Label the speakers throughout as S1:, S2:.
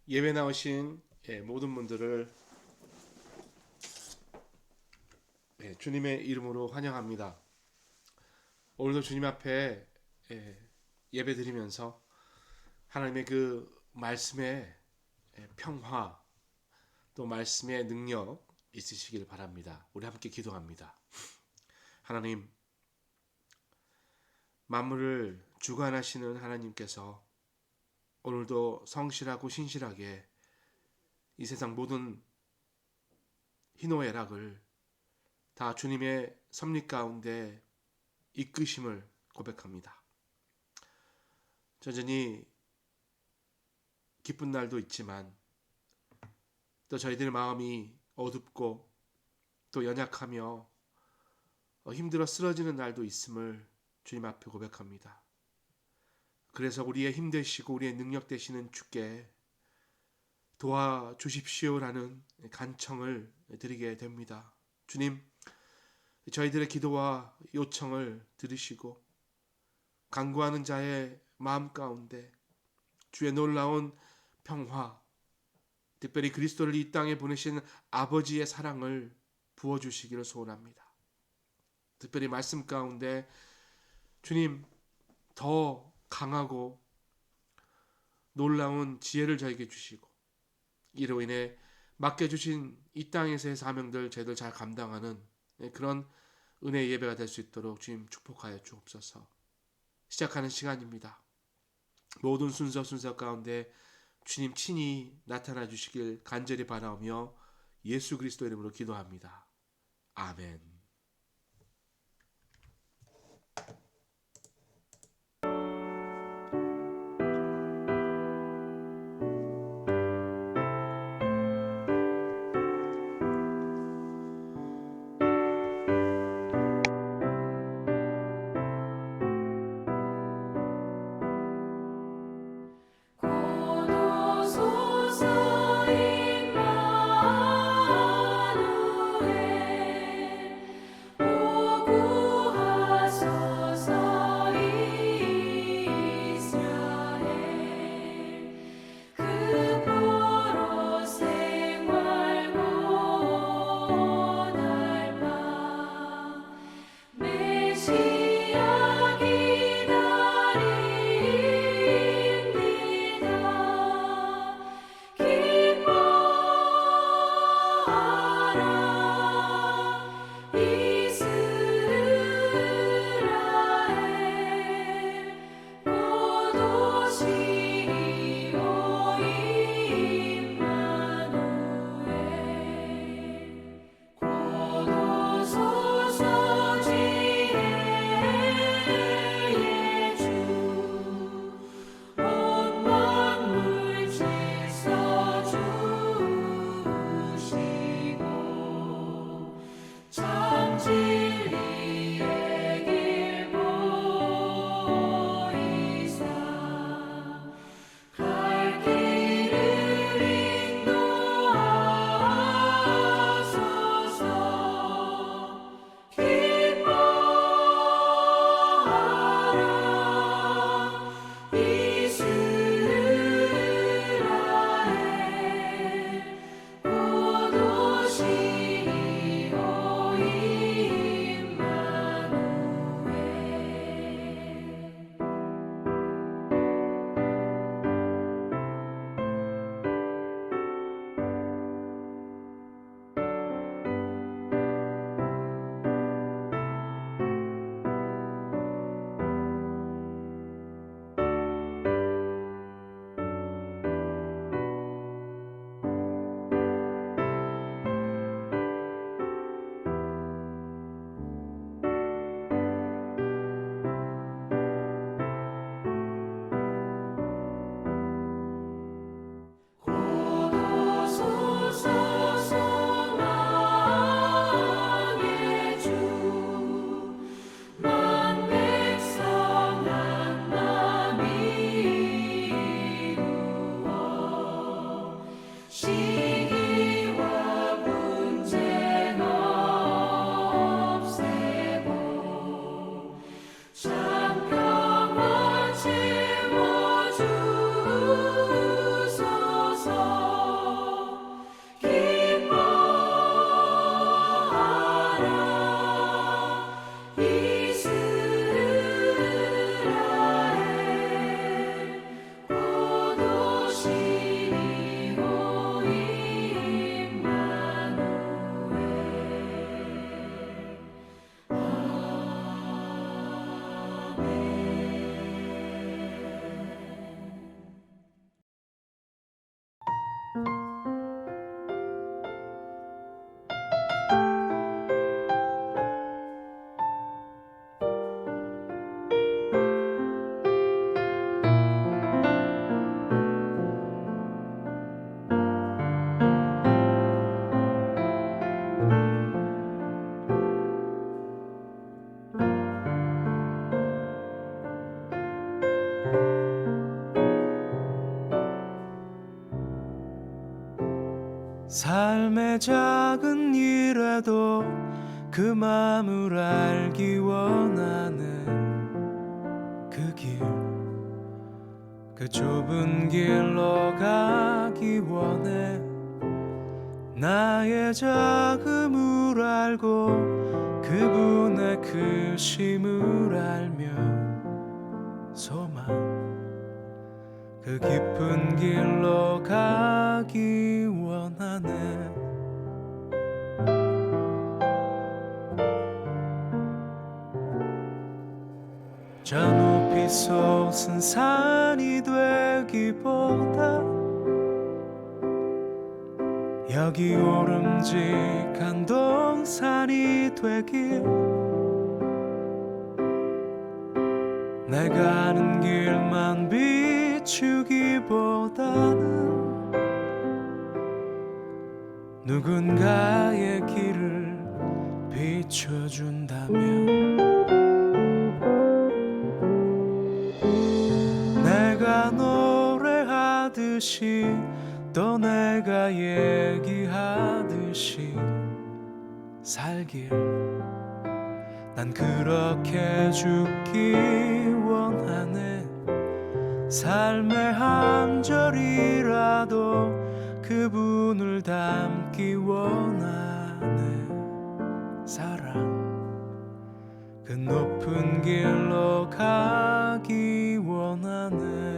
S1: 예배 나오신 모든 분들을 주님의 이름으로 환영합니다. 오늘도 주님 앞에 예배 드리면서 하나님의 그 말씀의 평화, 또 말씀의 능력 있으시길 바랍니다. 우리 함께 기도합니다. 하나님, 만물을 주관하시는 하나님께서 오늘도 성실하고 신실하게 이 세상 모든 희노애락을 다 주님의 섭리 가운데 이끄심을 고백합니다. 여전히 기쁜 날도 있지만 또 저희들 마음이 어둡고 또 연약하며 힘들어 쓰러지는 날도 있음을 주님 앞에 고백합니다. 그래서 우리의 힘 되시고 우리의 능력 되시는 주께 도와주십시오라는 간청을 드리게 됩니다. 주님, 저희들의 기도와 요청을 들으시고 간구하는 자의 마음 가운데 주의 놀라운 평화, 특별히 그리스도를 이 땅에 보내신 아버지의 사랑을 부어주시기를 소원합니다. 특별히 말씀 가운데 주님 더 강하고 놀라운 지혜를 저에게 주시고 이로 인해 맡겨주신 이 땅에서의 사명들 저희들 잘 감당하는 그런 은혜의 예배가 될 수 있도록 주님 축복하여 주옵소서. 시작하는 시간입니다. 모든 순서 가운데 주님 친히 나타나 주시길 간절히 바라오며 예수 그리스도 이름으로 기도합니다. 아멘.
S2: 주소서 삶의 작은 일에도 그 맘을 알기 원하는 그 길, 그 좁은 길로 가기 원해. 나의 작음을 알고 그분의 크심을 알며 소망, 그 깊은 길로 가기 원하네. 저 높이 솟은 산이 되기보다 여기 오름직한 동산이 되길, 내가 아는 길만 비추기보다는 누군가의 길을 비춰준다면, 내가 노래하듯이 또 내가 얘기하듯이 살길, 난 그렇게 죽기 원하네. 삶의 한 절이라도 그분을 닮기 원하네. 사랑, 그 높은 길로 가기 원하네.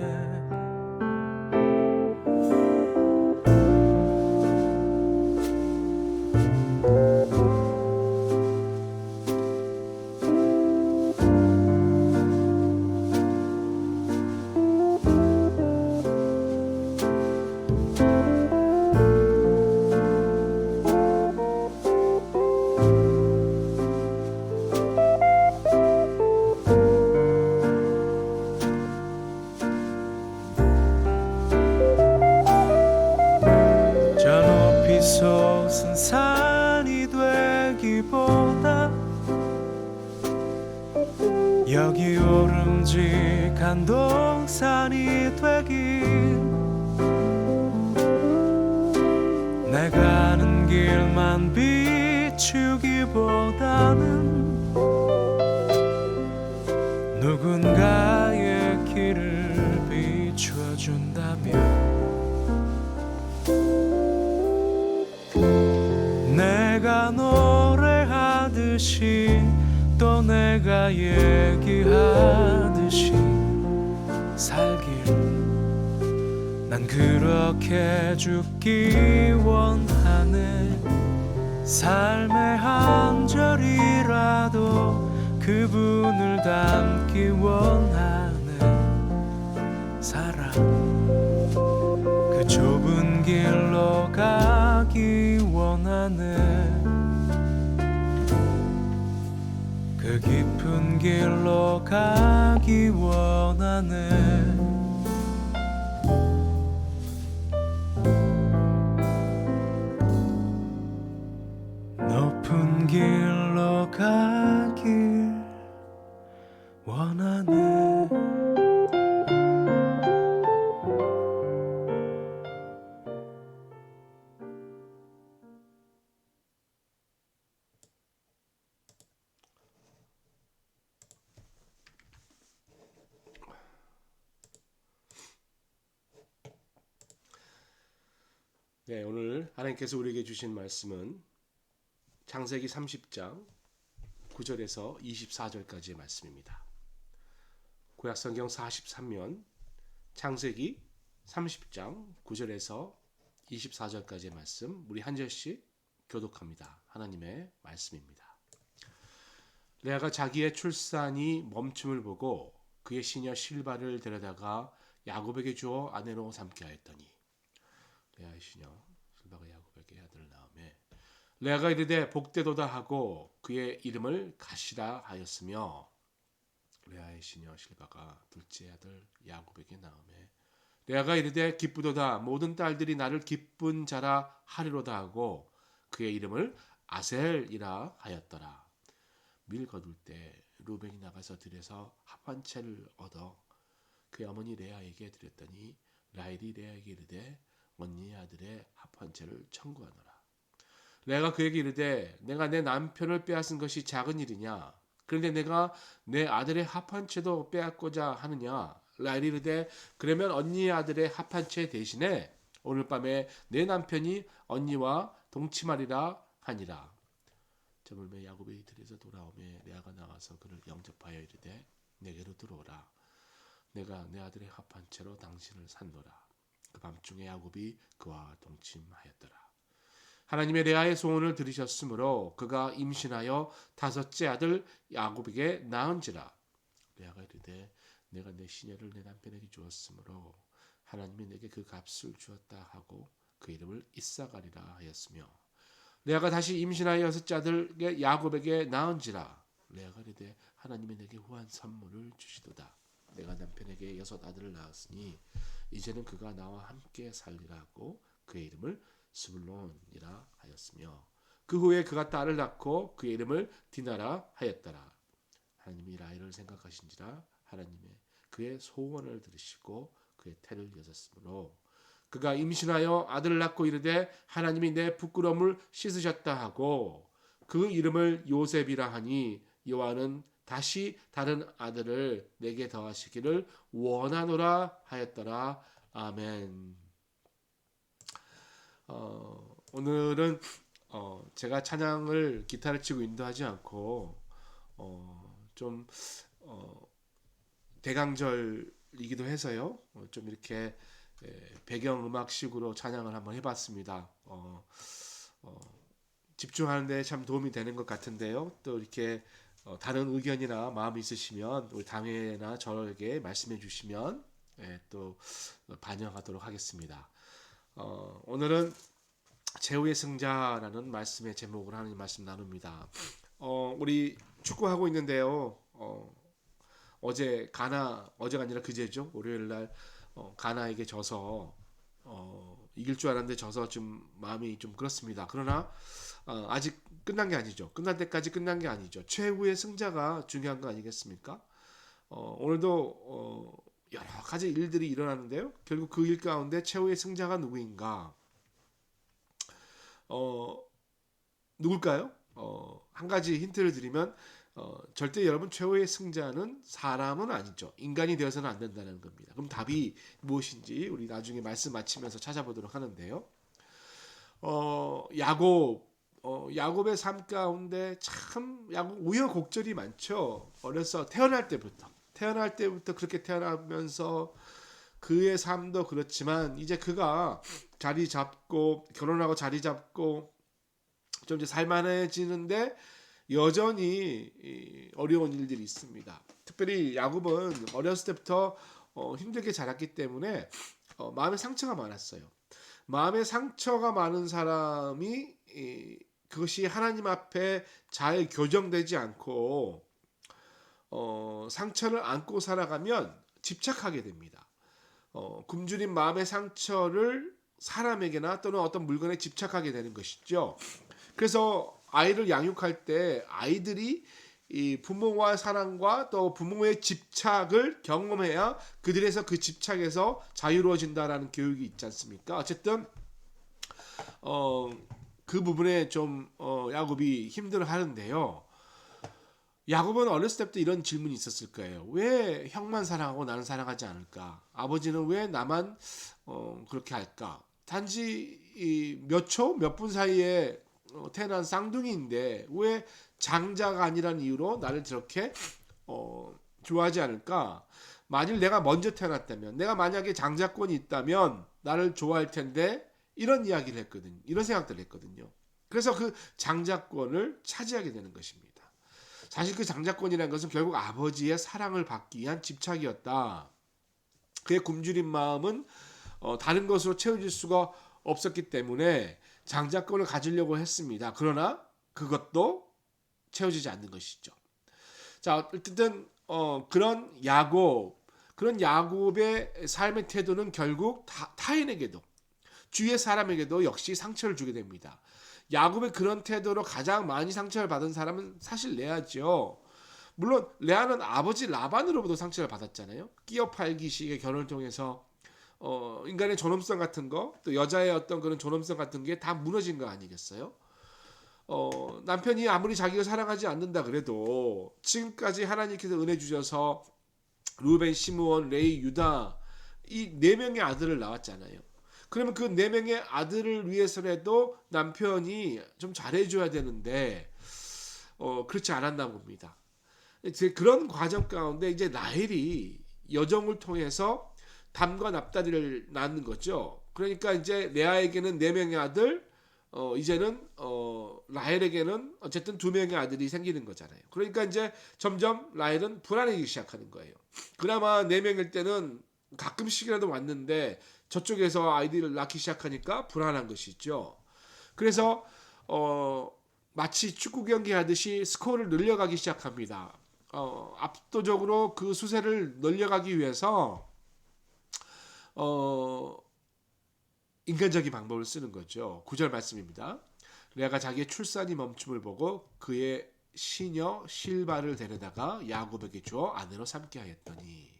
S2: 솟은 산이 되기보다 여기 오름직한 동산이 되길, 내가 아는 길만 비추기보다는 누군가의 길을 비춰준다면, 내가 노래하듯이 또 내가 얘기하듯이 살길, 난 그렇게 죽기 원하네. 삶의 한 절이라도 그분을 닮기 원하네. 사랑, 그 좁은 길로 가기 원하네. 그 깊은 길로 가기 원하네. 높은 길로 가길 원하네.
S1: 네, 오늘 하나님께서 우리에게 주신 말씀은 창세기 30장 9절에서 24절까지의 말씀입니다. 구약성경 43면 창세기 30장 9절에서 24절까지의 말씀, 우리 한 절씩 교독합니다. 하나님의 말씀입니다. 레아가 자기의 출산이 멈춤을 보고 그의 시녀 실바를 데려다가 야곱에게 주어 아내로 삼게 하였더니, 레아의 레아의 시녀 실바가 야곱에게 아들을 낳음에 레아가 이르되 복되도다 하고 그의 이름을 가시라 하였으며 레아의 시녀 실바가 둘째 아들 야곱에게 낳음에 레아가 이르되 기쁘도다 모든 딸들이 나를 기쁜 자라 하리로다 하고 그의 이름을 아셀이라 하였더라. 밀 거둘 때 루벤이 나가서 들에서 합 한 채를 얻어 그의 어머니 레아에게 드렸더니 라헬이 레아에게 이르되 언니의 아들의 합 한 채를 청구하노라. 레아가 그에게 이르되 내가 내 남편을 빼앗은 것이 작은 일이냐? 그런데 내가 내 아들의 합 한 채도 빼앗고자 하느냐? 라헬이 이르되 그러면 언니의 아들의 합 한 채 대신에 오늘 밤에 내 남편이 언니와 동침하리라 하니라. 저물매 야곱이 들에서 돌아오매 레아가 나와서 그를 영접하여 이르되 내게로 들어오라. 내가 내 아들의 합 한 채로 당신을 산노라. 그 밤중에 야곱이 그와 동침하였더라. 하나님의 레아의 소원을 들으셨으므로 그가 임신하여 다섯째 아들 야곱에게 낳은지라. 레아가 이르되 내가 내 시녀를 내 남편에게 주었으므로 하나님이 내게 그 값을 주었다 하고 그 이름을 이사가리라 하였으며 레아가 다시 임신하여 여섯째 아들 야곱에게 낳은지라. 레아가 이르되 하나님이 내게 후한 선물을 주시도다. 내가 남편에게 여섯 아들을 낳았으니 이제는 그가 나와 함께 살리라 하고 그의 이름을 스불론이라 하였으며 그 후에 그가 딸을 낳고 그의 이름을 디나라 하였더라. 하나님이 라헬을 생각하신지라 하나님의 그의 소원을 들으시고 그의 태를 여셨으므로 그가 임신하여 아들을 낳고 이르되 하나님이 내 부끄러움을 씻으셨다 하고 그 이름을 요셉이라 하니 여호와는 다시 다른 아들을 내게 더하시기를 원하노라 하였더라. 아멘. 오늘은 제가 찬양을 기타를 치고 인도하지 않고 좀 대강절이기도 해서요. 좀 이렇게 배경음악식으로 찬양을 한번 해봤습니다. 집중하는데 참 도움이 되는 것 같은데요. 또 이렇게 다른 의견이나 마음이 있으시면 우리 당회나 저에게 말씀해 주시면 또 반영하도록 하겠습니다. 오늘은 제후의 승자라는 말씀의 제목으로 하나님 말씀 나눕니다. 우리 축구하고 있는데요. 어제가 아니라 그제죠. 월요일날 가나에게 져서 이길 줄 알았는데 져서 좀 마음이 좀 그렇습니다. 그러나 아직 끝난 게 아니죠. 끝날 때까지 끝난 게 아니죠. 최후의 승자가 중요한 거 아니겠습니까? 오늘도 여러 가지 일들이 일어나는데요. 결국 그 일 가운데 최후의 승자가 누구인가? 누굴까요? 한 가지 힌트를 드리면 절대 여러분 최후의 승자는 사람은 아니죠. 인간이 되어서는 안 된다는 겁니다. 그럼 답이 무엇인지 우리 나중에 말씀 마치면서 찾아보도록 하는데요. 야곱의 삶 가운데 참 야곱 우여곡절이 많죠. 어려서 태어날 때부터 그렇게 태어나면서 그의 삶도 그렇지만 이제 그가 자리 잡고 결혼하고 자리 잡고 좀 이제 살만해지는데 여전히 어려운 일들이 있습니다. 특별히 야곱은 어렸을 때부터 힘들게 자랐기 때문에 마음에 상처가 많았어요. 마음에 상처가 많은 사람이 그것이 하나님 앞에 잘 교정되지 않고 상처를 안고 살아가면 집착하게 됩니다. 굶주린 마음의 상처를 사람에게나 또는 어떤 물건에 집착하게 되는 것이죠. 그래서 아이를 양육할 때 아이들이 이 부모와 사랑과 또 부모의 집착을 경험해야 그들에서 그 집착에서 자유로워진다라는 교육이 있지 않습니까? 어쨌든 그 부분에 좀 야곱이 힘들어하는데요. 야곱은 어렸을 때부터 이런 질문이 있었을 거예요. 왜 형만 사랑하고 나는 사랑하지 않을까? 아버지는 왜 나만 그렇게 할까? 단지 몇 초, 몇 분 사이에 태어난 쌍둥이인데 왜 장자가 아니라는 이유로 나를 저렇게 좋아하지 않을까? 만일 내가 먼저 태어났다면, 내가 만약에 장자권이 있다면 나를 좋아할 텐데 이런 이야기를 했거든요. 이런 생각들을 했거든요. 그래서 그 장자권을 차지하게 되는 것입니다. 사실 그 장자권이라는 것은 결국 아버지의 사랑을 받기 위한 집착이었다. 그의 굶주린 마음은 다른 것으로 채워질 수가 없었기 때문에 장자권을 가지려고 했습니다. 그러나 그것도 채워지지 않는 것이죠. 자, 어쨌든 그런 야곱의 삶의 태도는 결국 타인에게도 주위의 사람에게도 역시 상처를 주게 됩니다. 야곱의 그런 태도로 가장 많이 상처를 받은 사람은 사실 레아죠. 물론 레아는 아버지 라반으로부터 상처를 받았잖아요. 끼어 팔기식의 결혼을 통해서 인간의 존엄성 같은 거, 또 여자의 어떤 그런 존엄성 같은 게 다 무너진 거 아니겠어요? 남편이 아무리 자기가 사랑하지 않는다 그래도 지금까지 하나님께서 은혜 주셔서 루벤, 시므온, 레위, 유다 이 네 명의 아들을 낳았잖아요. 그러면 그 네 명의 아들을 위해서라도 남편이 좀 잘해줘야 되는데 그렇지 않았나 봅니다. 이제 그런 과정 가운데 이제 라헬이 여정을 통해서 담과 납달리를 낳는 거죠. 그러니까 이제 레아에게는 네 명의 아들, 이제는 라헬에게는 어쨌든 두 명의 아들이 생기는 거잖아요. 그러니까 이제 점점 라헬은 불안해지기 시작하는 거예요. 그나마 네 명일 때는 가끔씩이라도 왔는데 저쪽에서 아이들을 낳기 시작하니까 불안한 것이죠. 그래서 마치 축구 경기 하듯이 스코어를 늘려가기 시작합니다. 압도적으로 그 수세를 늘려가기 위해서 인간적인 방법을 쓰는 거죠. 9절 말씀입니다. 레아가 자기의 출산이 멈춤을 보고 그의 시녀 실바를 데려다가 야곱에게 주어 아내로 삼게 하였더니,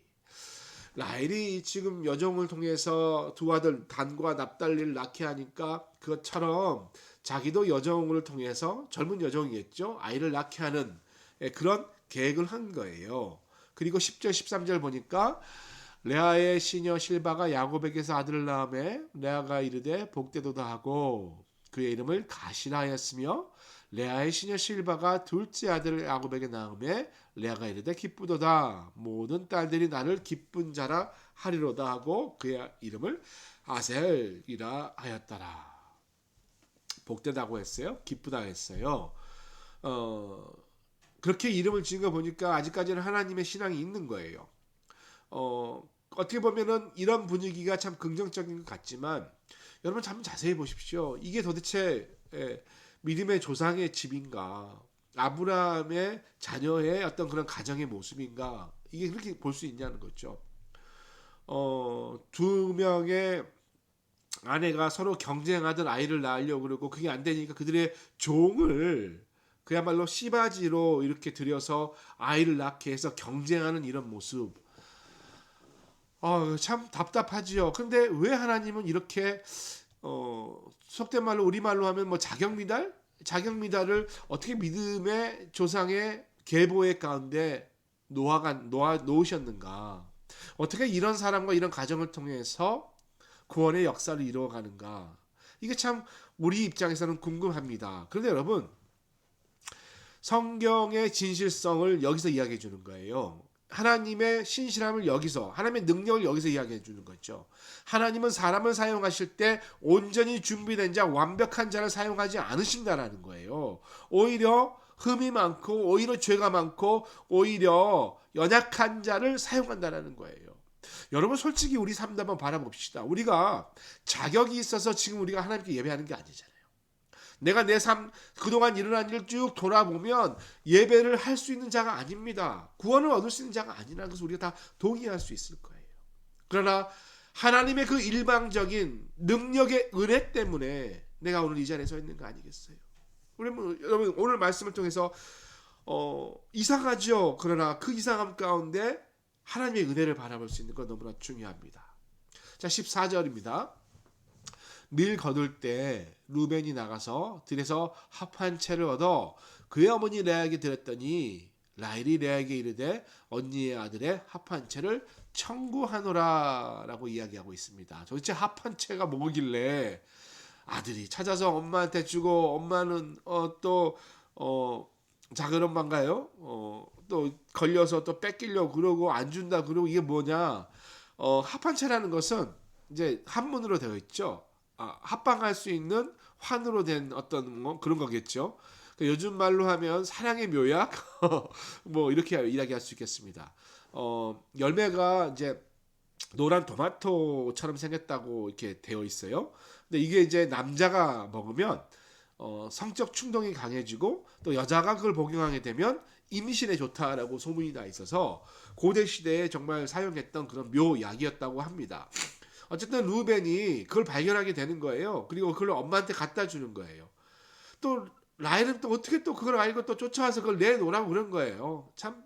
S1: 라헬이 지금 여정을 통해서 두 아들 단과 납달리를 낳게 하니까 그것처럼 자기도 여정을 통해서 젊은 여정이겠죠. 아이를 낳게 하는 그런 계획을 한 거예요. 그리고 10절 13절 보니까 레아의 시녀 실바가 야곱에게서 아들을 낳음에 레아가 이르되 복되도다 하고 그의 이름을 가시라 하였으며, 레아의 시녀 실바가 둘째 아들을 야곱에게 낳음에 레아가 이르되 기쁘도다 모든 딸들이 나를 기쁜 자라 하리로다 하고 그의 이름을 아셀이라 하였더라. 복되다고 했어요? 기쁘다 했어요. 그렇게 이름을 지은 거 보니까 아직까지는 하나님의 신앙이 있는 거예요. 어떻게 보면은 이런 분위기가 참 긍정적인 것 같지만 여러분 참 자세히 보십시오. 이게 도대체 믿음의 조상의 집인가? 아브라함의 자녀의 어떤 그런 가정의 모습인가? 이게 그렇게 볼 수 있냐는 거죠. 두 명의 아내가 서로 경쟁하던 아이를 낳으려고 그러고 그게 안 되니까 그들의 종을 그야말로 씨바지로 이렇게 들여서 아이를 낳게 해서 경쟁하는 이런 모습. 참 답답하지요. 근데 왜 하나님은 이렇게 속된 말로 우리말로 하면 뭐 자격미달을 어떻게 믿음의 조상의 계보의 가운데 놓으셨는가? 어떻게 이런 사람과 이런 가정을 통해서 구원의 역사를 이루어가는가? 이게 참 우리 입장에서는 궁금합니다. 그런데 여러분, 성경의 진실성을 여기서 이야기해 주는 거예요. 하나님의 신실함을 여기서, 하나님의 능력을 여기서 이야기해 주는 거죠. 하나님은 사람을 사용하실 때 온전히 준비된 자, 완벽한 자를 사용하지 않으신다라는 거예요. 오히려 흠이 많고, 오히려 죄가 많고, 오히려 연약한 자를 사용한다라는 거예요. 여러분 솔직히 우리 삶도 한번 바라봅시다. 우리가 자격이 있어서 지금 우리가 하나님께 예배하는 게 아니잖아요. 내가 내 삶 그동안 일어난 일 쭉 돌아보면 예배를 할 수 있는 자가 아닙니다. 구원을 얻을 수 있는 자가 아니라는 것을 우리가 다 동의할 수 있을 거예요. 그러나 하나님의 그 일방적인 능력의 은혜 때문에 내가 오늘 이 자리에 서 있는 거 아니겠어요? 여러분 오늘 말씀을 통해서 이상하죠. 그러나 그 이상함 가운데 하나님의 은혜를 바라볼 수 있는 건 너무나 중요합니다. 자, 14절입니다. 밀 거둘 때 루벤이 나가서 들에서 합 한 채를 얻어 그의 어머니 레아에게 드렸더니 라헬이 레아에게 이르되 언니의 아들의 합 한 채를 청구하노라 라고 이야기하고 있습니다. 도대체 합 한 채가 뭐길래 아들이 찾아서 엄마한테 주고 엄마는 작은 엄마인가요? 또 걸려서 또 뺏기려고 그러고 안 준다 그러고 이게 뭐냐? 합 한 채라는 것은 이제 한문으로 되어 있죠. 합방할 수 있는 환으로 된 어떤 그런 거겠죠. 그러니까 요즘 말로 하면 사랑의 묘약 뭐 이렇게 이야기할 수 있겠습니다. 열매가 이제 노란 토마토처럼 생겼다고 이렇게 되어 있어요. 근데 이게 이제 남자가 먹으면 성적 충동이 강해지고 또 여자가 그걸 복용하게 되면 임신에 좋다라고 소문이 나 있어서 고대 시대에 정말 사용했던 그런 묘약이었다고 합니다. 어쨌든 루벤이 그걸 발견하게 되는 거예요. 그리고 그걸 엄마한테 갖다 주는 거예요. 또 라헬은 또 어떻게 또 그걸 알고 또 쫓아와서 그걸 내놓으라고 그런 거예요. 참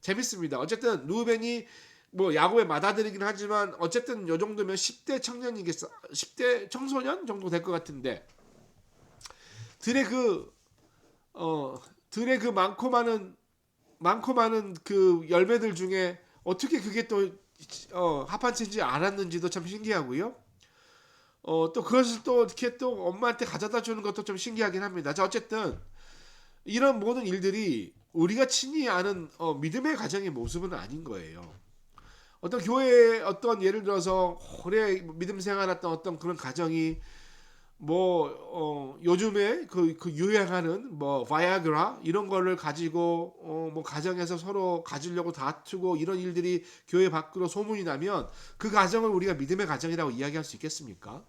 S1: 재밌습니다. 어쨌든 루벤이 뭐 야곱에 맏아들이긴 하지만 어쨌든 요 정도면 10대 청년이겠어. 10대 청소년 정도 될 것 같은데 들의 그 들의 그 많고 많은 그 열매들 중에 어떻게 그게 또 합한체인지 알았는지도 참 신기하고요. 또 그것을 또 이렇게 또 엄마한테 가져다 주는 것도 좀 신기하긴 합니다. 자, 어쨌든 이런 모든 일들이 우리가 친히 아는 믿음의 가정의 모습은 아닌 거예요. 어떤 교회에 어떤 예를 들어서 오래 믿음 생활했던 어떤 그런 가정이 뭐 요즘에 그 유행하는 뭐 바이아그라 이런 거를 가지고 뭐 가정에서 서로 가지려고 다투고 이런 일들이 교회 밖으로 소문이 나면 그 가정을 우리가 믿음의 가정이라고 이야기할 수 있겠습니까?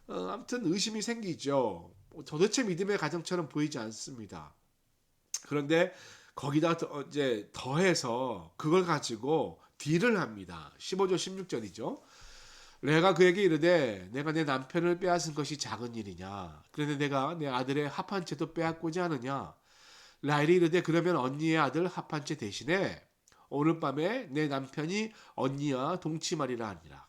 S1: 아무튼 의심이 생기죠. 도대체 믿음의 가정처럼 보이지 않습니다. 그런데 거기다 이제 더해서 그걸 가지고 딜을 합니다. 15절 16절이죠. 레아가 그에게 이르되 내가 내 남편을 빼앗은 것이 작은 일이냐 그런데 내가 내 아들의 합한 채도 빼앗고자 하느냐. 라헬이 이르되 그러면 언니의 아들 합한 채 대신에 오늘 밤에 내 남편이 언니와 동침하리라 하니라.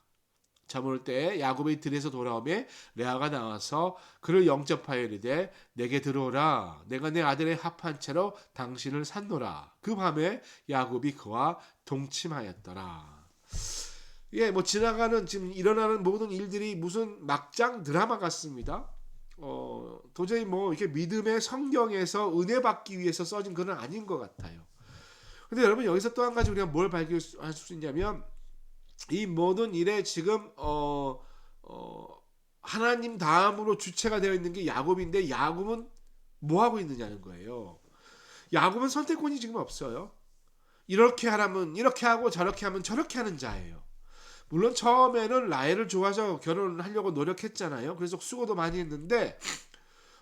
S1: 저물 때에 야곱이 들에서 돌아오매 레아가 나와서 그를 영접하여 이르되 내게 들어오라. 내가 내 아들의 합한 채로 당신을 산노라. 그 밤에 야곱이 그와 동침하였더라. 예, 뭐 지나가는 지금 일어나는 모든 일들이 무슨 막장 드라마 같습니다. 도저히 뭐 이렇게 믿음의 성경에서 은혜 받기 위해서 써진 건 아닌 것 같아요. 근데 여러분 여기서 또 한 가지 우리가 뭘 발견할 수 있냐면 이 모든 일에 지금 하나님 다음으로 주체가 되어 있는 게 야곱인데 야곱은 뭐 하고 있느냐는 거예요. 야곱은 선택권이 지금 없어요. 이렇게 하라면 이렇게 하고 저렇게 하면 저렇게 하는 자예요. 물론 처음에는 라헬을 좋아서 결혼하려고 노력했잖아요. 그래서 수고도 많이 했는데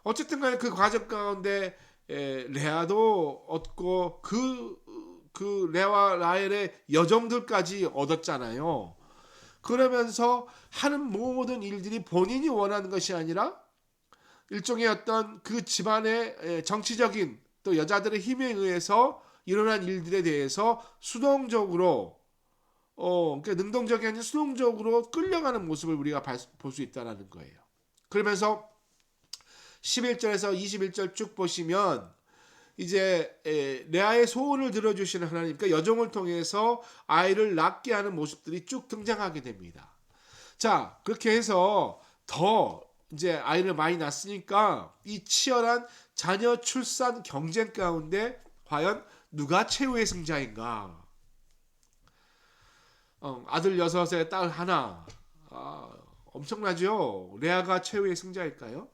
S1: 어쨌든 간에 그 과정 가운데 레아도 얻고 그 레아와 라헬의 여종들까지 얻었잖아요. 그러면서 하는 모든 일들이 본인이 원하는 것이 아니라 일종의 어떤 그 집안의 정치적인 또 여자들의 힘에 의해서 일어난 일들에 대해서 수동적으로 그러니까 능동적이 아닌 수동적으로 끌려가는 모습을 우리가 볼 수 있다는 거예요. 그러면서 11절에서 21절 쭉 보시면 이제 레아의 소원을 들어주시는 하나님, 그러니까 여종을 통해서 아이를 낳게 하는 모습들이 쭉 등장하게 됩니다. 자, 그렇게 해서 더 이제 아이를 많이 낳았으니까 이 치열한 자녀 출산 경쟁 가운데 과연 누가 최후의 승자인가? 아들 6에 딸 하나. 엄청나죠? 레아가 최후의 승자일까요?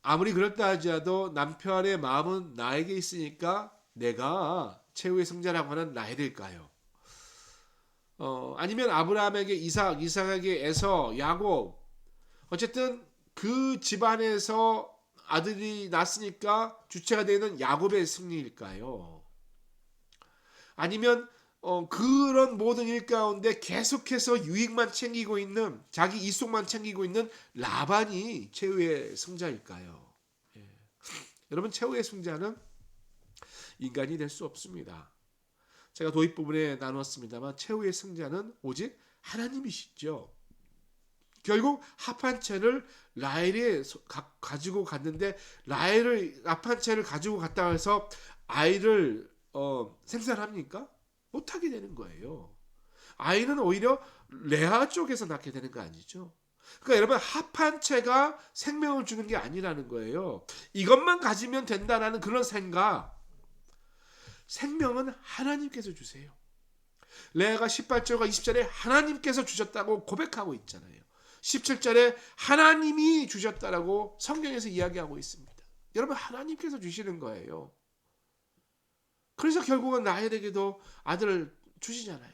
S1: 아무리 그렇다 하지라도 남편의 마음은 나에게 있으니까 내가 최후의 승자라고 하는 라헬일까요? 아니면 아브라함에게 이삭, 이삭에게 에서, 야곱. 어쨌든 그 집안에서 아들이 낳았으니까 주체가 되는 야곱의 승리일까요? 아니면 그런 모든 일 가운데 계속해서 유익만 챙기고 있는 자기 이속만 챙기고 있는 라반이 최후의 승자일까요? 예. 여러분 최후의 승자는 인간이 될 수 없습니다. 제가 도입 부분에 나누었습니다만 최후의 승자는 오직 하나님이시죠. 결국 합한 채를 라헬이 가지고 갔는데 라헬을 합한 채를 가지고 갔다고 해서 아이를 생산합니까? 못하게 되는 거예요. 아이는 오히려 레아 쪽에서 낳게 되는 거 아니죠. 그러니까 여러분 합한 채가 생명을 주는 게 아니라는 거예요. 이것만 가지면 된다라는 그런 생각. 생명은 하나님께서 주세요. 레아가 18절과 20절에 하나님께서 주셨다고 고백하고 있잖아요. 17절에 하나님이 주셨다라고 성경에서 이야기하고 있습니다. 여러분 하나님께서 주시는 거예요. 그래서 결국은 라헬에게도 아들을 주시잖아요.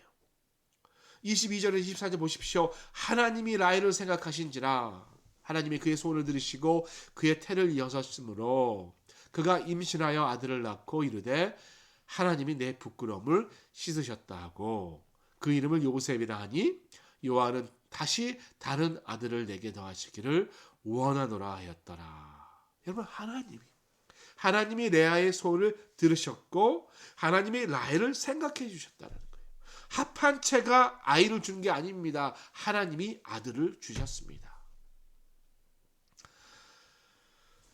S1: 22절에 24절 보십시오. 하나님이 라헬을 생각하신지라 하나님이 그의 소원을 들으시고 그의 태를 여섰으므로 그가 임신하여 아들을 낳고 이르되 하나님이 내 부끄러움을 씻으셨다 하고 그 이름을 요셉이라 하니 여호와는 다시 다른 아들을 내게 더하시기를 원하노라 하였더라. 여러분, 하나님이 레아의 소원을 들으셨고 하나님이 라헬을 생각해 주셨다는 거예요. 합한 채가 아이를 준 게 아닙니다. 하나님이 아들을 주셨습니다.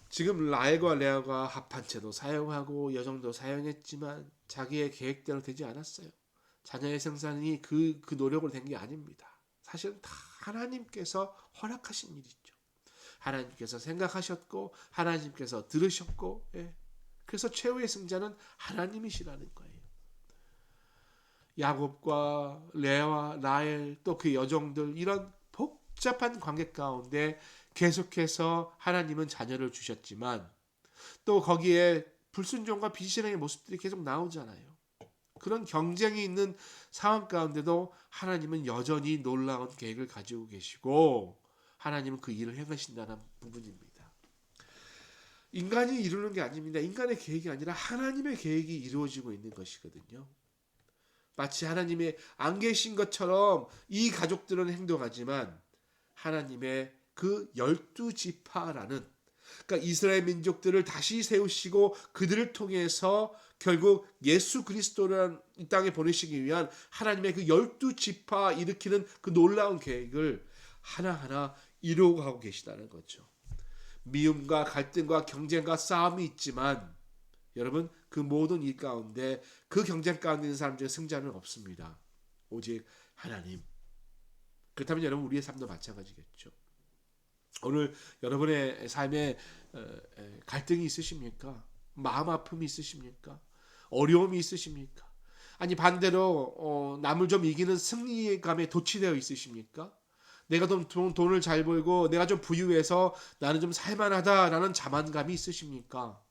S1: 지금 라헬과 레아가 합한 채도 사용하고 여정도 사용했지만 자기의 계획대로 되지 않았어요. 자녀의 생산이 그 노력으로 된 게 아닙니다. 사실은 다 하나님께서 허락하신 일이죠. 하나님께서 생각하셨고 하나님께서 들으셨고, 그래서 최후의 승자는 하나님이시라는 거예요. 야곱과 레아와 라헬 또 그 여종들, 이런 복잡한 관계 가운데 계속해서 하나님은 자녀를 주셨지만 또 거기에 불순종과 비신앙의 모습들이 계속 나오잖아요. 그런 경쟁이 있는 상황 가운데도 하나님은 여전히 놀라운 계획을 가지고 계시고 하나님은 그 일을 행하신다는 부분입니다. 인간이 이루는 게 아닙니다. 인간의 계획이 아니라 하나님의 계획이 이루어지고 있는 것이거든요. 마치 하나님이 안 계신 것처럼 이 가족들은 행동하지만 하나님의 그 12지파라는, 그러니까 이스라엘 민족들을 다시 세우시고 그들을 통해서 결국 예수 그리스도를 이 땅에 보내시기 위한 하나님의 그 12지파 일으키는 그 놀라운 계획을 하나하나 이루어가고 계시다는 거죠. 미움과 갈등과 경쟁과 싸움이 있지만 여러분, 그 모든 일 가운데 그 경쟁 가운데 있는 사람 중에 승자는 없습니다. 오직 하나님. 그렇다면 여러분, 우리의 삶도 마찬가지겠죠. 오늘 여러분의 삶에 갈등이 있으십니까? 마음 아픔이 있으십니까? 어려움이 있으십니까? 아니 반대로 남을 좀 이기는 승리감에 도취되어 있으십니까? 내가 좀 돈을 잘 벌고 내가 좀 부유해서 나는 좀 살만하다라는 자만감이 있으십니까?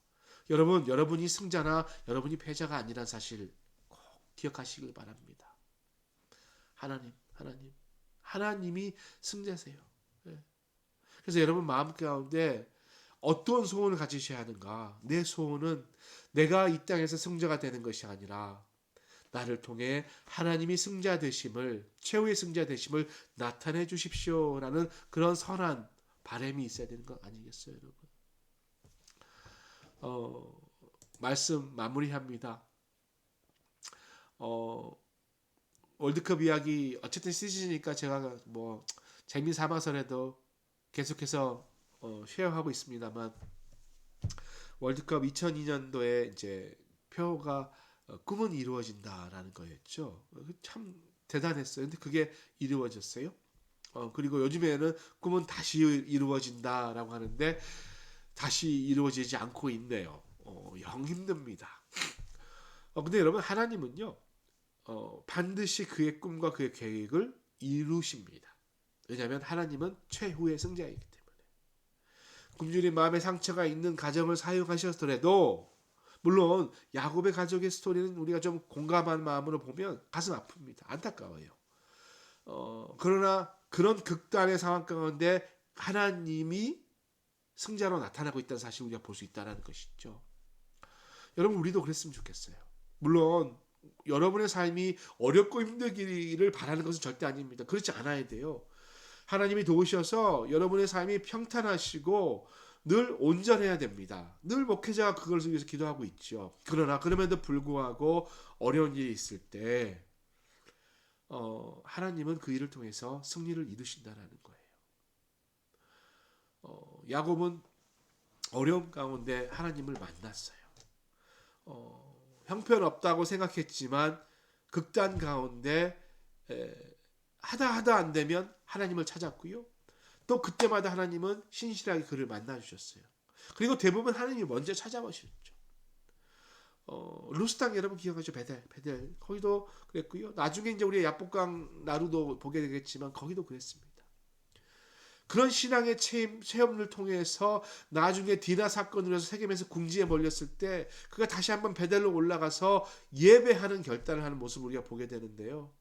S1: 여러분, 여러분이 승자나 여러분이 패자가 아니란 사실 꼭 기억하시길 바랍니다. 하나님이 승자세요. 그래서 여러분 마음 가운데 어떤 소원을 가지셔야 하는가? 내 소원은 내가 이 땅에서 승자가 되는 것이 아니라 나를 통해 하나님이 승자 되심을, 최후의 승자 되심을 나타내 주십시오라는 그런 선한 바람이 있어야 되는 거 아니겠어요, 여러분? 말씀 마무리합니다. 월드컵 이야기 어쨌든 시즌이니까 제가 뭐 재미 삼아서라도 계속해서 쉐어하고 있습니다만, 월드컵 2002년도에 이제 표가 꿈은 이루어진다라는 거였죠. 참 대단했어요. 근데 그게 이루어졌어요. 그리고 요즘에는 꿈은 다시 이루어진다라고 하는데 다시 이루어지지 않고 있네요. 영 힘듭니다. 근데 여러분, 하나님은요, 반드시 그의 꿈과 그의 계획을 이루십니다. 왜냐하면 하나님은 최후의 승자이기 때문에. 굶주린 마음의 상처가 있는 가정을 사용하셨더라도, 물론 야곱의 가족의 스토리는 우리가 좀 공감한 마음으로 보면 가슴 아픕니다. 안타까워요. 그러나 그런 극단의 상황 가운데 하나님이 승자로 나타나고 있다는 사실을 우리가 볼 수 있다는 것이죠. 여러분, 우리도 그랬으면 좋겠어요. 물론 여러분의 삶이 어렵고 힘들기를 바라는 것은 절대 아닙니다. 그렇지 않아야 돼요. 하나님이 도우셔서 여러분의 삶이 평탄하시고 늘 온전해야 됩니다. 늘 목회자가 그걸 위해서 기도하고 있죠. 그러나 그럼에도 불구하고 어려운 일이 있을 때 하나님은 그 일을 통해서 승리를 이루신다는 거예요. 야곱은 어려움 가운데 하나님을 만났어요. 형편없다고 생각했지만 극단 가운데 하다 안 되면 하나님을 찾았고요. 또 그때마다 하나님은 신실하게 그를 만나주셨어요. 그리고 대부분 하나님이 먼저 찾아오셨죠. 루스 땅 여러분 기억하죠? 베델 거기도 그랬고요. 나중에 이제 우리 야복강 나루도 보게 되겠지만 거기도 그랬습니다. 그런 신앙의 체험을 통해서 나중에 디나 사건으로 해서 세겜에서 궁지에 몰렸을 때 그가 다시 한번 베델로 올라가서 예배하는 결단을 하는 모습을 우리가 보게 되는데요.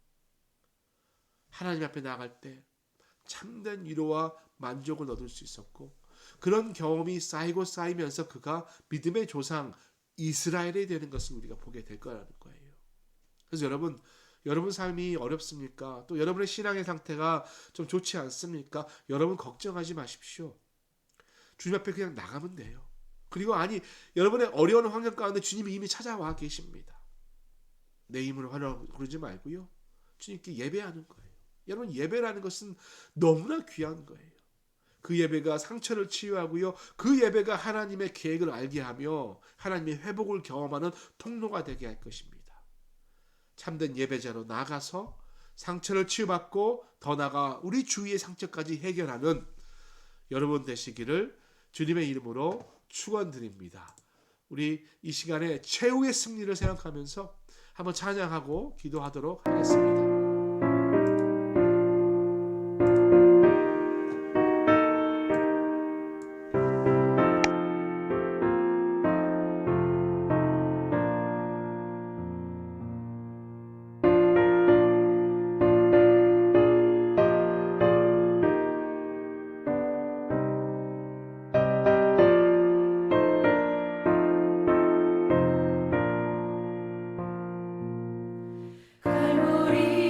S1: 하나님 앞에 나아갈 때 참된 위로와 만족을 얻을 수 있었고, 그런 경험이 쌓이면서 그가 믿음의 조상 이스라엘이 되는 것을 우리가 보게 될 거라는 거예요. 그래서 여러분 삶이 어렵습니까? 또 여러분의 신앙의 상태가 좀 좋지 않습니까? 여러분 걱정하지 마십시오. 주님 앞에 그냥 나가면 돼요. 그리고 여러분의 어려운 환경 가운데 주님이 이미 찾아와 계십니다. 내 힘으로 하려고 그러지 말고요. 주님께 예배하는 거예요. 여러분, 예배라는 것은 너무나 귀한 거예요. 그 예배가 상처를 치유하고요. 그 예배가 하나님의 계획을 알게 하며 하나님의 회복을 경험하는 통로가 되게 할 것입니다. 참된 예배자로 나가서 상처를 치유받고 더 나아가 우리 주위의 상처까지 해결하는 여러분 되시기를 주님의 이름으로 축원드립니다. 우리 이 시간에 최후의 승리를 생각하면서 한번 찬양하고 기도하도록 하겠습니다.
S3: 갈보리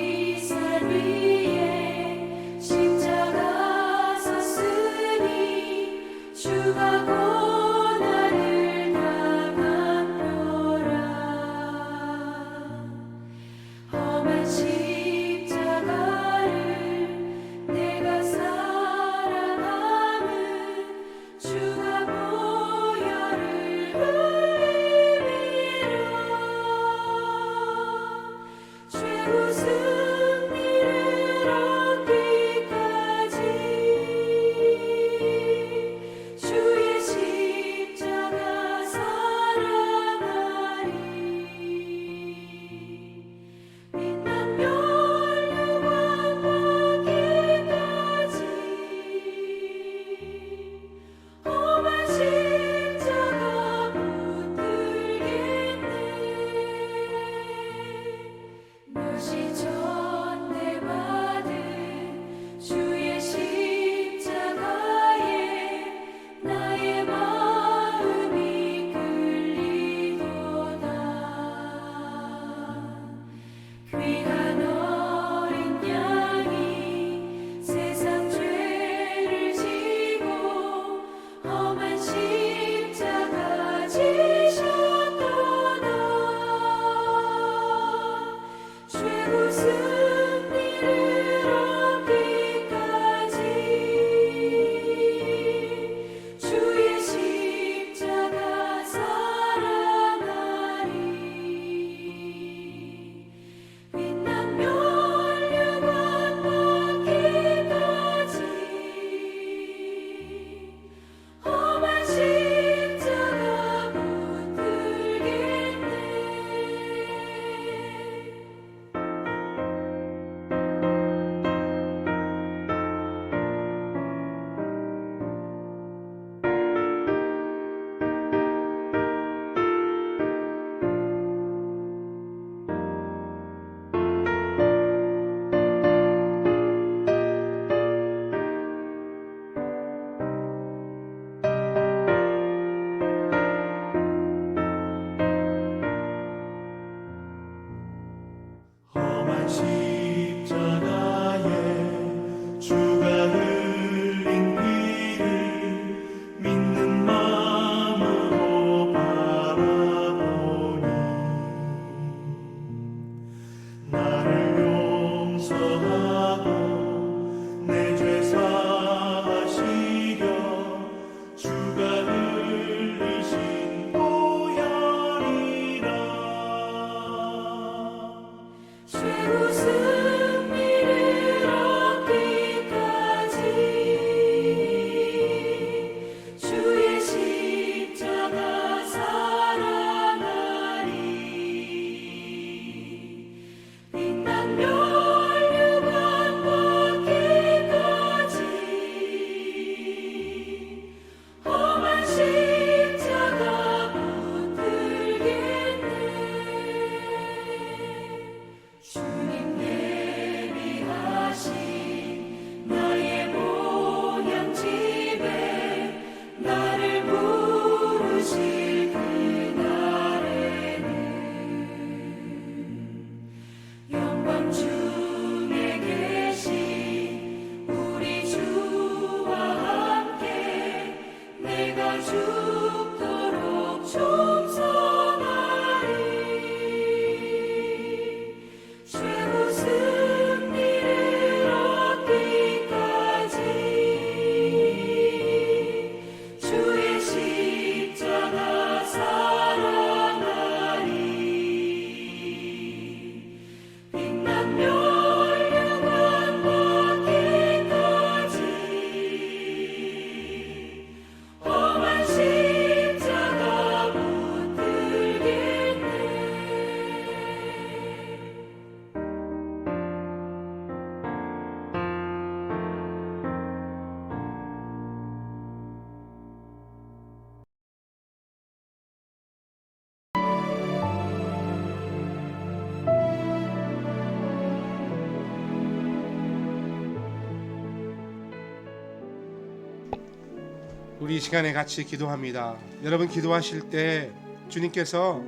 S1: 우리 이 시간에 같이 기도합니다. 여러분 기도하실 때 주님께서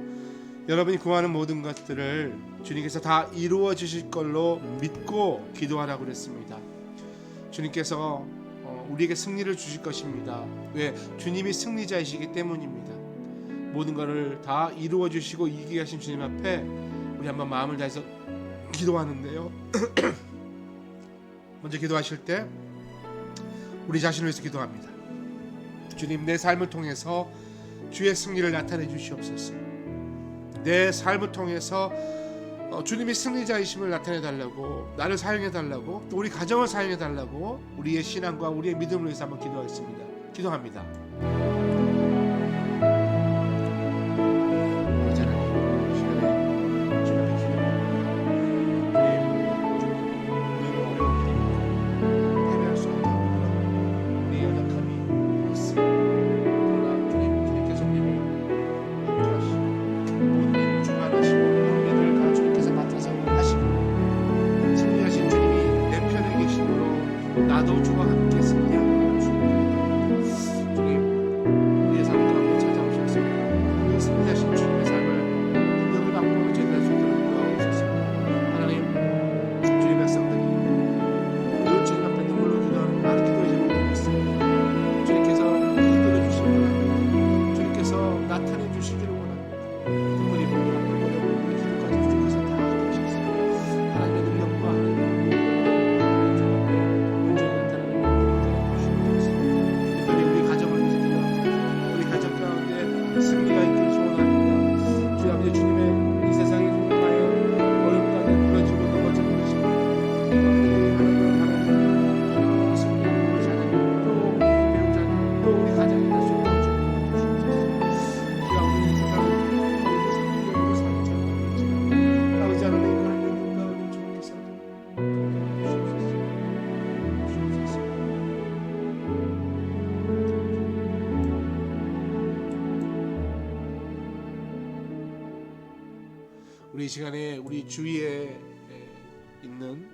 S1: 여러분이 구하는 모든 것들을 주님께서 다 이루어 주실 걸로 믿고 기도하라고 그랬습니다. 주님께서 우리에게 승리를 주실 것입니다. 왜? 주님이 승리자이시기 때문입니다. 모든 것을 다 이루어 주시고 이기게 하신 주님 앞에 우리 한번 마음을 다해서 기도하는데요. 먼저 기도하실 때 우리 자신을 위해서 기도합니다. 주님, 내 삶을 통해서 주의 승리를 나타내 주시옵소서. 내 삶을 통해서 주님이 승리자이심을 나타내 달라고, 나를 사용해 달라고, 또 우리 가정을 사용해 달라고 우리의 신앙과 우리의 믿음을 위해서 한번 기도하겠습니다. 기도합니다. 나도 주와 함께 승리하는 주님, 우리의 삶 가운데 찾아오셔서 우리 승리하신 주님의 삶을 능력을 받고 제대할 수 있도록 도와주셔서 하나님, 주의 백성들이 늘 주님 앞에 눈물로 기도하는 많은 기도의 제목이 있습니다. 주님께서 기도해 주시기 원합니다. 주님께서 나타내 주시기를 원합니다. 특별히 모든 어려운 기도까지 주님께서 다 하셔서 하나님의 능력과 하나님의 승리가 있기를 소원합니다. 주여 아버지, 주님의 이 세상에 주님과의 어려움 가운데 무너지고 넘어지는 것이 하나님 승리하는 우리 자녀님, 또 배우자님, 또 우리 가정이 될 수 있도록 주님 도와주시옵소서. 주여 우리 세상을 우리 생명으로 사는 자녀님, 아버지 하나님 그런 영혼 가운데 주님께서 주옵소서. 우리 이 시간에 우리 주위에 있는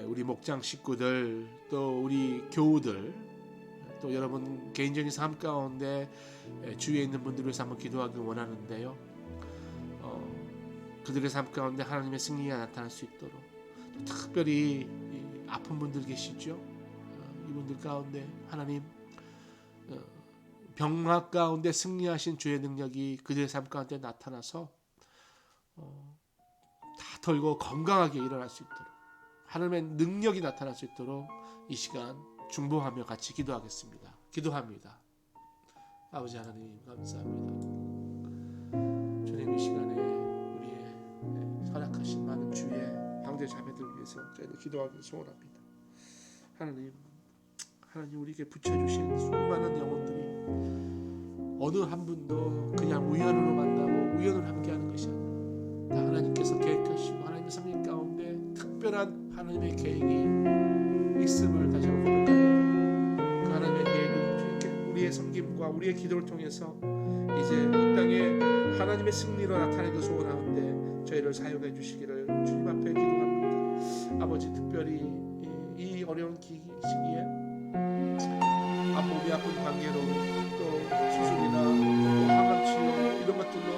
S1: 우리 목장 식구들, 또 우리 교우들, 또 여러분 개인적인 삶 가운데 주위에 있는 분들을 위해서 한번 기도하기 원하는데요. 그들의 삶 가운데 하나님의 승리가 나타날 수 있도록, 또 특별히 아픈 분들 계시죠. 이분들 가운데 하나님 병막 가운데 승리하신 주의 능력이 그들의 삶 가운데 나타나서 다 털고 건강하게 일어날 수 있도록, 하나님의 능력이 나타날 수 있도록 이 시간 중보하며 같이 기도하겠습니다. 기도합니다. 아버지 하나님 감사합니다. 주님, 이 시간에 우리의 허락하신 많은 주의 형제 자매들 위해서 저희는 기도하기 소원합니다. 하나님 우리에게 붙여주신 수많은 영혼들이 어느 한 분도 그냥 우연으로 만나고 우연으로 함께하는 것이 아니라 다 하나님께서 계획하시고 하나님의 성령 가운데 특별한 하나님의 계획이 있음을 다시 한번 고백합니다. 그 하나님의 계획은 주님께 우리의 섬김과 우리의 기도를 통해서 이제 이 땅에 하나님의 승리로 나타내기 소원하는데 저희를 사용해 주시기를 주님 앞에 기도합니다. 아버지, 특별히 이 어려운 시기에 몸이 아픈 관계로 또 수술이나 또 항암 치료 이런 것들로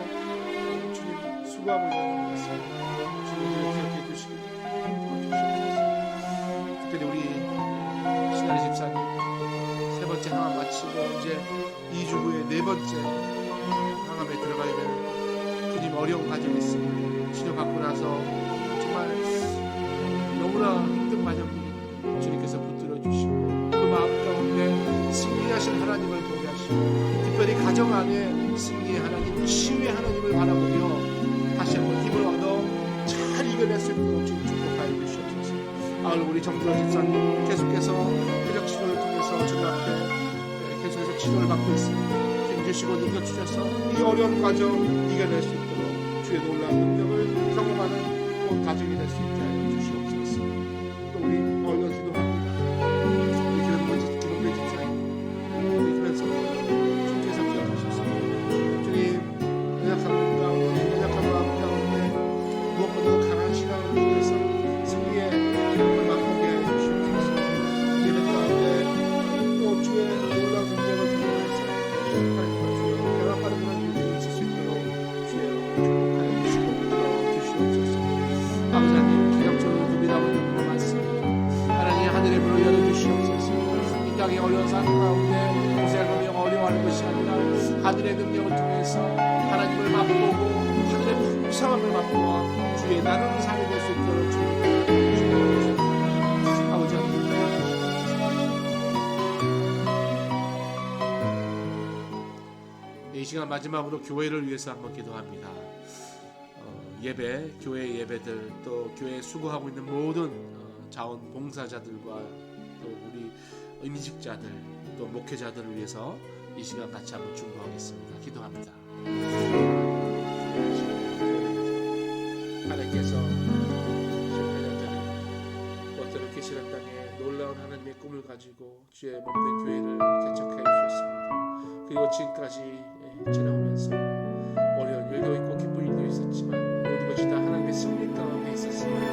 S1: 주님 수고하고 있는 것 같습니다. 주님을 기억해 주시기 도와주시옵소서. 특별히 우리 신하리 집사님 세 번째 항암 마치고 이제 2주 후에 네 번째 항암에 들어가야 되는 주님 어려운 과정이 있습니다. 치료받고 나서 정말 너무나 힘든 과정들이 주님께서 붙들어 주시고 그 마음 가운데 승리하신 하나님을 보게 하시고 특별히 가정 안에 승리의 하나님, 치유의 하나님을 바라보며 다시 한번 힘을 얻어 잘 이겨낼 수 있도록 주님 축복하여 주시옵소서. 우리 정준호 집사님 계속해서 쾌적 치료를 통해서 주님 앞에 계속해서 치료를 받고 있습니다. 힘 주시고 능력 주셔서 이 어려운 과정 이겨낼 수 있도록 주의 놀라운 능력을 경험하는 온 가정이 될 수 있게 하여 주시옵소서. 또 우리 얼른 기도합니다. 우리 기독교 집사님 우리 기면서 주께서 기억하셔서 주님 연약한 가운데 연약한 마음 가운데 무엇보다 강한 신앙을 위해서 승리의 기쁨을 맛보게 해주시옵소서. 예배 가운데 또 주의 놀라운 능력을 땅의 어려운 삶 가운데 고생하며 어려워하는 것이 아니라 하늘의 능력을 통해서 하나님을 맛보고 하늘의 풍성함을 맛보아 주의 나누는 삶이 될 수 있도록 주님 아버지 하나님 이 시간 마지막으로 교회를 위해서 한번 기도합니다. 예배, 교회 예배들 또 교회에 수고하고 있는 모든 자원봉사자들과 또 우리 임직자들 또 목회자들을 위해서 이 시간 같이 한번 중보하겠습니다. 기도합니다. 하나님께서 10년 전에 어떤 계시란 땅에 놀라운 하나님의 꿈을 가지고 주의 몸된 교회를 개척해 주셨습니다. 그리고 지금까지 지나오면서 어려운 일도 있고 기쁜 일도 있었지만 모든 것이 다 하나님의 승리 가운데 있었습니다.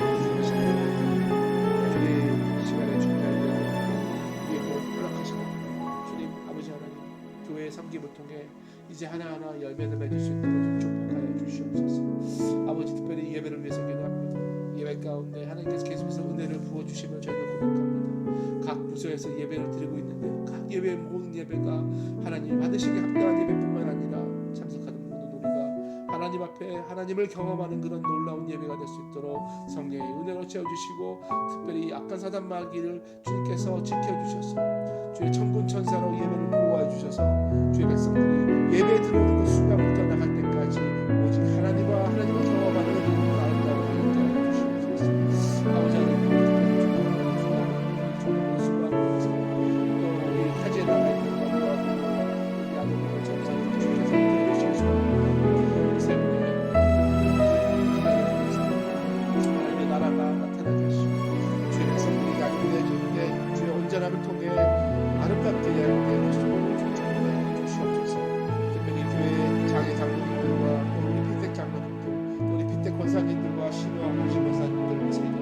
S1: 주의 시간에 준비할 때 위에 모두 허락하시고 주님 아버지 하나님 교회의 섬김을 통해 이제 하나하나 열매를 맺을 수 있도록 좀 축복하여 주시옵소서. 아버지 특별히 예배를 위해서 기도합니다. 예배 가운데 하나님께서 계속해서 은혜를 부어주시며 저희는 고백합니다. 각 부서에서 예배를 드리고 있는데 각 예배의 모든 예배가 하나님 받으시기 합당한 예배뿐만 아니라 참석하는 모든 우리가 하나님 앞에 하나님을 경험하는 그런 놀라운 예배가 될 수 있도록 성령의 은혜로 채워주시고 특별히 악한 사단 마귀를 주님께서 지켜주셔서 주의 천군 천사로 예배를 보호해 주셔서 주의 백성들이 예배에 들어오는 그 순간부터 나갈 때까지 오직 하나님과 하나님을 경험하는 그런 아름다운 하나님께 주시옵소서. 아버지 하나님 좋은 수고하고 있습니다. 또 우리 타지에 나가 있는 것과 우리 아버지의 전사를 주께서 들으실 수 있는 세 분의 하나님의 나라가 나타나게 하시고 주의 백성들이 약분해지는데 주의 온전함을 통해 아름답게 예배해 주시고 주시옵소서. 특별히 교회 장애 장로님들과 또 우리 피택 장로님들 또 우리 피택 권사님들과 신우와 무신 권사님들 세계를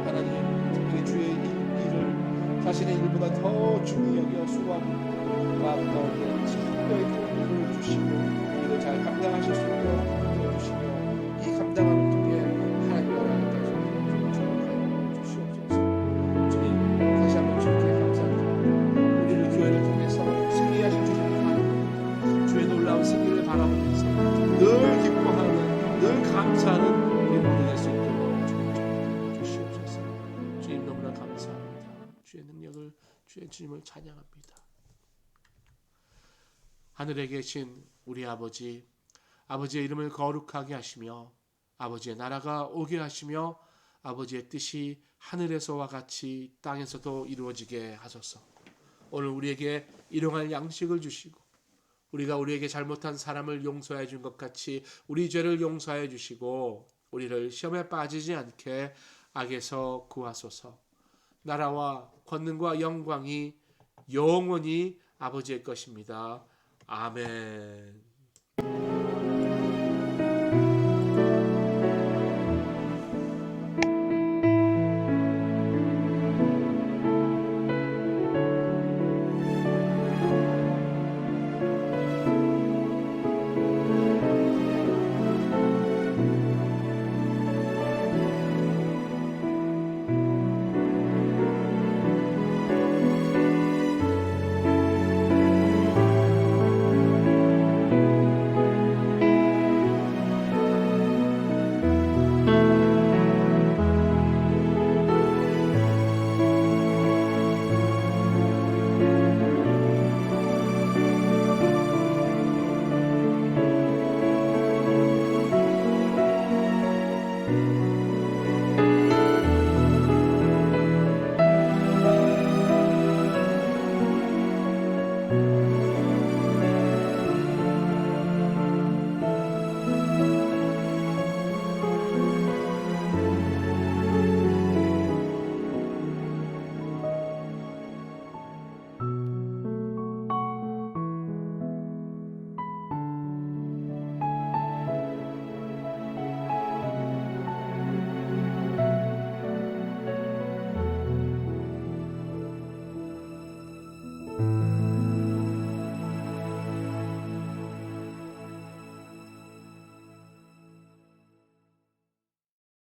S1: 하나님 특별히 주의 일을 자신의 일보다 더 중히 여겨 수고하고 마음 가운데 진도의 도움을 주시고 이를 잘 감당하실 수 있도록 도와주시며 이 감당함을 통해 하나님 나라를 축복하여 주시옵소서. 주님 다시 한번 주님께 감사드립니다. 우리를 교회를 통해서 승리하실 주님 바라보고 주의 놀라운 승리를 바라보면서 늘 기뻐하는 늘 감사하는 우리 모두 될 수 있도록 주님 축복하여 주시옵소서. 주님 너무나 감사합니다. 주의 능력을 주의 주님을 찬양합니다. 하늘에 계신 우리 아버지, 아버지의 이름을 거룩하게 하시며 아버지의 나라가 오게 하시며 아버지의 뜻이 하늘에서와 같이 땅에서도 이루어지게 하소서. 오늘 우리에게 일용할 양식을 주시고 우리가 우리에게 잘못한 사람을 용서해 준 것 같이 우리 죄를 용서해 주시고 우리를 시험에 빠지지 않게 악에서 구하소서. 나라와 권능과 영광이 영원히 아버지의 것입니다. 아멘.